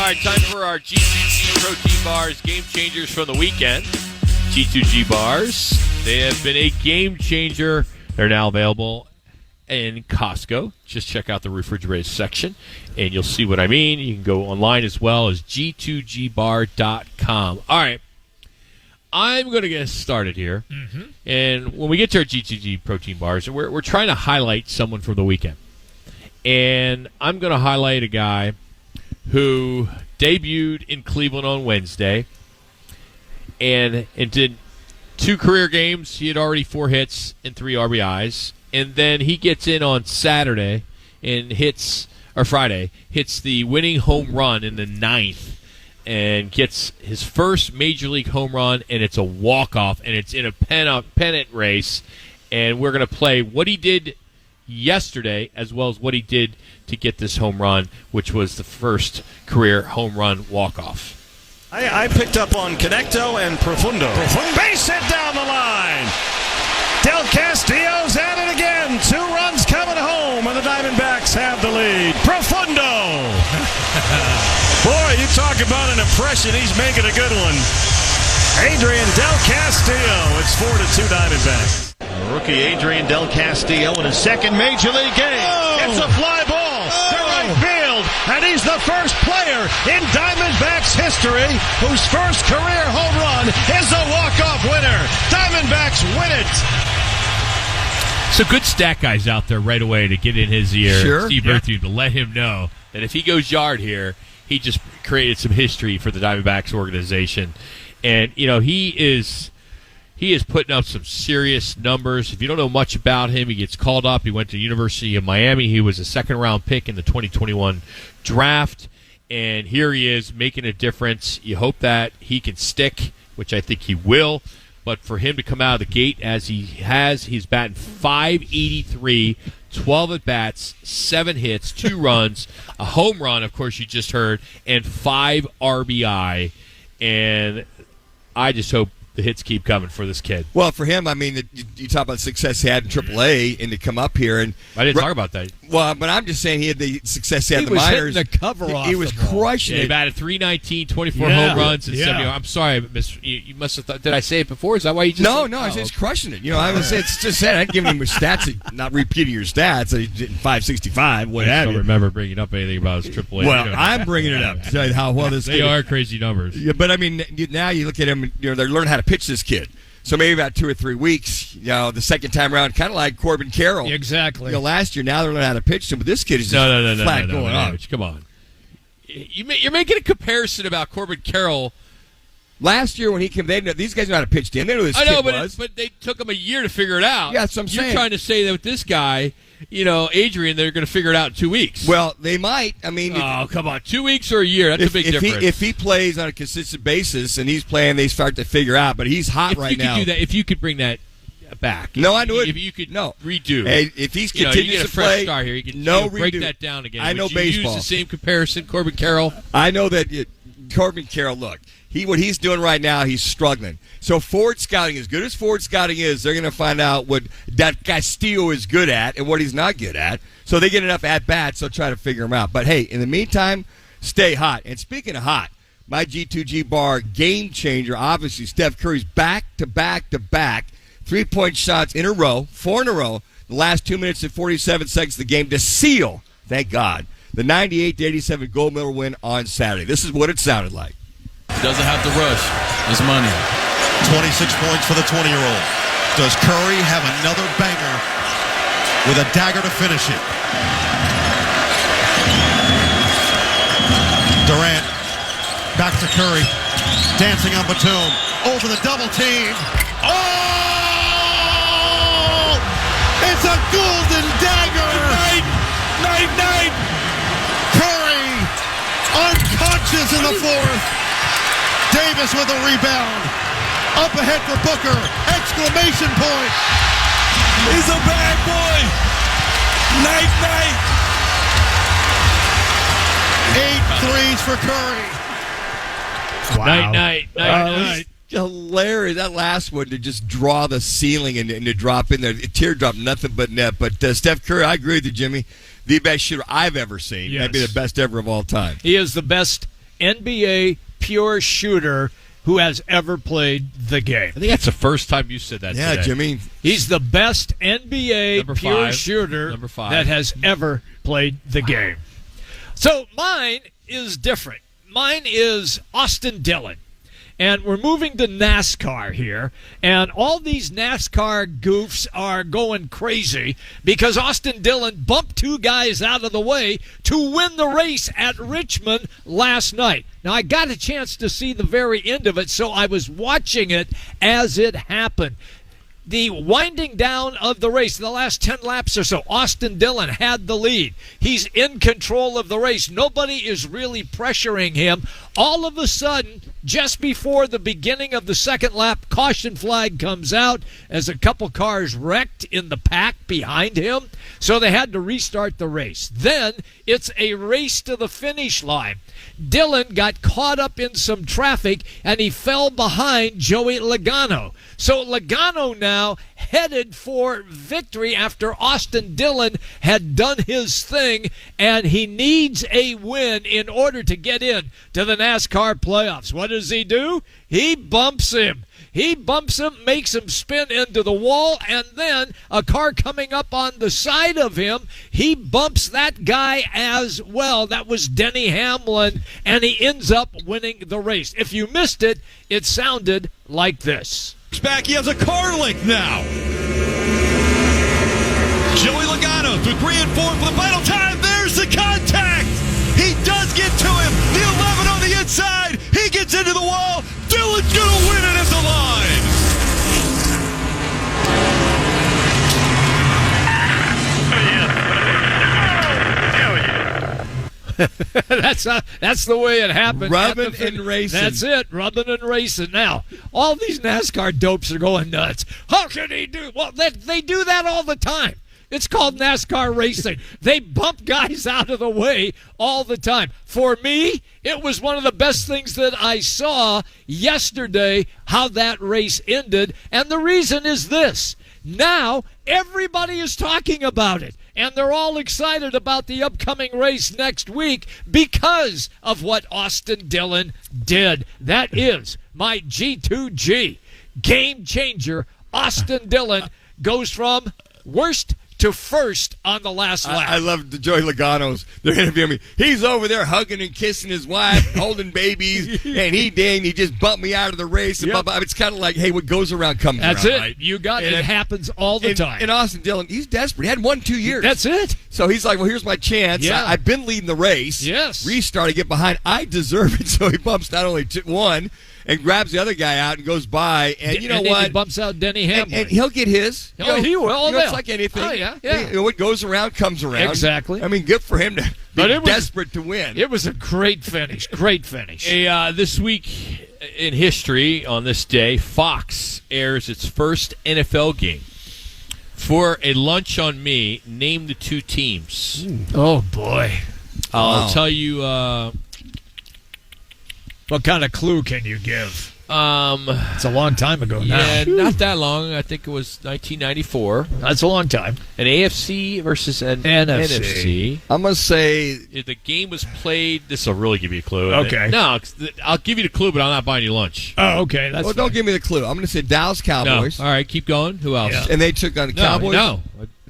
All right, time for our G2G protein bars, game changers from the weekend. G2G bars, they have been a game changer. They're now available in Costco. Just check out the refrigerated section, and you'll see what I mean. You can go online as well as G2GBar.com. All right, I'm going to get started here. Mm-hmm. And when we get to our G2G protein bars, we're trying to highlight someone from the weekend. And I'm going to highlight a guy who debuted in Cleveland on Wednesday and did 2 career games. He had already 4 hits and 3 RBIs. And then he gets in on Saturday and Friday, hits the winning home run in the 9th and gets his first Major League home run, and it's a walk-off, and it's in a pennant race. And we're going to play what he did yesterday as well as what he did to get this home run, which was the first career home run walk-off. I picked up on Connecto and Profundo. Base hit down the line. Del Castillo's at it again. 2 runs coming home, and the Diamondbacks have the lead. Profundo. Boy, you talk about an impression. He's making a good one. Adrian Del Castillo. It's 4-2 Diamondbacks. Rookie Adrian Del Castillo in his second Major League game. It's a fly ball to right field, and he's the first player in Diamondbacks history whose first career home run is a walk-off winner. Diamondbacks win it. So good stat guys out there right away to get in his ear, sure, Steve Berthiaume, to let him know that if he goes yard here, he just created some history for the Diamondbacks organization. And, you know, he is putting up some serious numbers. If you don't know much about him, he gets called up. He went to the University of Miami. He was a second-round pick in the 2021 draft. And here he is making a difference. You hope that he can stick, which I think he will. But for him to come out of the gate as he has, he's batting .583, 12 at-bats, 7 hits, 2 runs, a home run, of course, you just heard, and 5 RBI. And I just hope the hits keep coming for this kid. Well, for him, I mean, you talk about the success he had in AAA and to come up here. And I didn't talk about that. Well, but I'm just saying he had the success he had in the minors. He was hitting the cover off. He was crushing it. He batted .319, 24 home runs, and 70. I'm sorry, you must have thought. Did I say it before? Is that why you just No, I said he's crushing it. You know, I would say it's just said. I'd given him his stats, not repeating your stats. He's hitting .565, what have you. I don't remember bringing up anything about his AAA. Well, I'm bringing it up to tell you how well this kid They are crazy numbers. Yeah, but I mean, now you look at him, you know, they're learning how to pitch this kid. So maybe about 2 or 3 weeks, you know, the second time around, kind of like Corbin Carroll. Exactly. You know, last year, now they're learning how to pitch him, but this kid is just flat going up. Come on. You're making a comparison about Corbin Carroll. Last year when he came, these guys know how to pitch to him. They knew who this kid was. But they took him a year to figure it out. Yeah, that's what I'm saying. You're trying to say that with this guy, you know, Adrian, they're going to figure it out in 2 weeks. Well, they might. I mean, come on, 2 weeks or a year? That's a big difference. If he plays on a consistent basis and he's playing, they start to figure out. But he's hot right now. If you could bring that back, no, I know it. If you could redo. Hey, if he's continues you get a to fresh play, start here. You can break that down again. I know baseball. Use the same comparison, Corbin Carroll. I know that Corbin Carroll. Look. What he's doing right now, he's struggling. So forward scouting, as good as forward scouting is, they're going to find out what that Castillo is good at and what he's not good at. So they get enough at-bats, they'll try to figure him out. But, hey, in the meantime, stay hot. And speaking of hot, my G2G bar game changer, obviously, Steph Curry's back-to-back-to-back 3-point shots in a row, 4 in a row, the last 2 minutes and 47 seconds of the game to seal, thank God, the 98-87 gold medal win on Saturday. This is what it sounded like. Doesn't have to rush. It's money. 26 points for the 20-year-old. Does Curry have another banger with a dagger to finish it? Durant back to Curry. Dancing on Batum. Over the double team. Oh! It's a golden dagger! Night! Curry unconscious in the fourth. Davis with a rebound. Up ahead for Booker. Exclamation point. He's a bad boy. Night. 8 threes for Curry. Wow. Night. Hilarious. That last one to just draw the ceiling and to drop in there. Teardrop, nothing but net. But Steph Curry, I agree with you, Jimmy. The best shooter I've ever seen. Yes. Maybe the best ever of all time. He is the best NBA pure shooter who has ever played the game. I think that's the first time you said that Yeah, today. Jimmy. He's the best NBA Number pure 5. shooter Number 5. that has ever played the game. So mine is different. Mine is Austin Dillon. And we're moving to NASCAR here. And all these NASCAR goofs are going crazy because Austin Dillon bumped 2 guys out of the way to win the race at Richmond last night. Now, I got a chance to see the very end of it, so I was watching it as it happened. The winding down of the race, the last 10 laps or so, Austin Dillon had the lead. He's in control of the race. Nobody is really pressuring him. All of a sudden, just before the beginning of the second lap, caution flag comes out as a couple cars wrecked in the pack behind him. So they had to restart the race. Then it's a race to the finish line. Dillon got caught up in some traffic and he fell behind Joey Logano. So Logano now headed for victory after Austin Dillon had done his thing, and he needs a win in order to get in to the NASCAR playoffs. What does he do? He bumps him. He bumps him, makes him spin into the wall, and then a car coming up on the side of him, he bumps that guy as well. That was Denny Hamlin, and he ends up winning the race. If you missed it, it sounded like this. Back, he has a car link now. Joey Logano through 3 and 4 for the final time. There's the contact. He does get to him. The 11 on the inside. He gets into the wall. Dillon's going to win it at the line. That's the way it happened. Rubbing and racing. That's it, rubbing and racing. Now, all these NASCAR dopes are going nuts. How can he do? Well, they do that all the time. It's called NASCAR racing. They bump guys out of the way all the time. For me, it was one of the best things that I saw yesterday, how that race ended. And the reason is this. Now, everybody is talking about it. And they're all excited about the upcoming race next week because of what Austin Dillon did. That is my G2G game changer. Austin Dillon goes from worst to first on the last lap. I love the Joey Logano's. They're interviewing me. He's over there hugging and kissing his wife, holding babies, and he just bumped me out of the race. And Yep. It's kind of like, hey, what goes around comes That's around. it. Right? You got And it. Happens all the time. And Austin Dillon, he's desperate. He hadn't won 2 years. That's it. So he's like, well, here's my chance. Yeah. I've been leading the race. Yes. Restart, I get behind. I deserve it. So he bumps not only one and grabs the other guy out and goes by. And you know and then what? he bumps out Denny Hamlin. And he'll get his. Oh, he will. It's like anything. Oh, yeah. What goes around comes around. Exactly. I mean, good for him to But be it was- desperate to win. It was a great finish. Great finish. This week in history, on this day, Fox airs its first NFL game. For a lunch on me, name the 2 teams. Oh, boy. I'll tell you. What kind of clue can you give? Yeah, It's a long time ago now. not that long. I think it was 1994. That's a long time. An AFC versus an NFC. NFC. I'm going to say The game was played. This will really give you a clue. Okay. No, I'll give you the clue, but I'm not buying you lunch. Oh, okay. That's well, don't give me the clue. I'm going to say Dallas Cowboys. No. All right, keep going. Who else? Yeah. And they took on the Cowboys. No.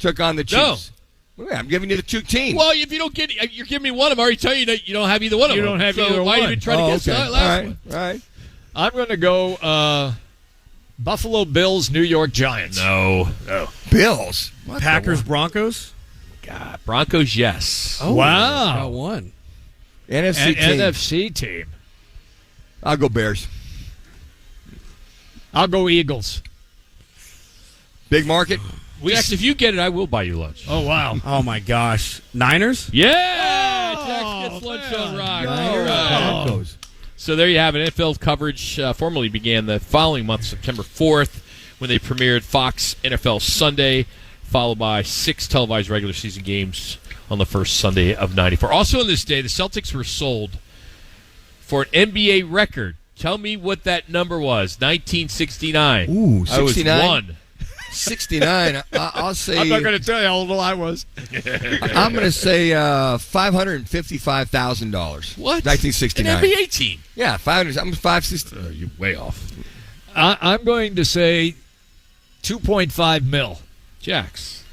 Took on the Chiefs. Wait, I'm giving you the 2 teams. Well, if you don't get, you're giving me one. I'm already telling you that you don't have either one of You them. don't have so either why one. even try to guess the last All right. one? All right. I'm going to go Buffalo Bills, New York Giants. No. Bills. Packers, Broncos. God, Broncos, yes. Oh, Wow. got one. NFC An team. NFC team. I'll go Bears. I'll go Eagles. Big market. Jax, if you get it, I will buy you lunch. Oh, wow. Oh my gosh, Niners. Yeah! Jax gets lunch on rock. You're right. Broncos. So there you have it. NFL coverage formally began the following month, September 4th, when they premiered Fox NFL Sunday, followed by 6 televised regular season games on the first Sunday of '94. Also on this day, the Celtics were sold for an NBA record. Tell me what that number was. 1969. Ooh, I was 69? 1. 69. I'll say. I'm not going to tell you how old I was. I'm going to say $555,000. What? 1969. An NBA team. Yeah, 500. I'm 560. You're way off. I'm going to say 2.5 mil. Jax.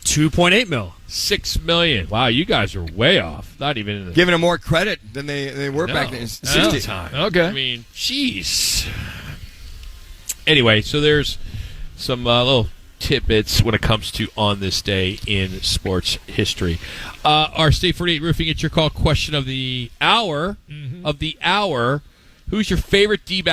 2.8 mil. $6 million. Wow, you guys are way off. Not even in the Giving them more credit than they were back then. 60. time. Okay. I mean, jeez. Anyway, so there's some little tidbits when it comes to on this day in sports history. Our State 48 Roofing, it's your call question of the hour. Who's your favorite D-back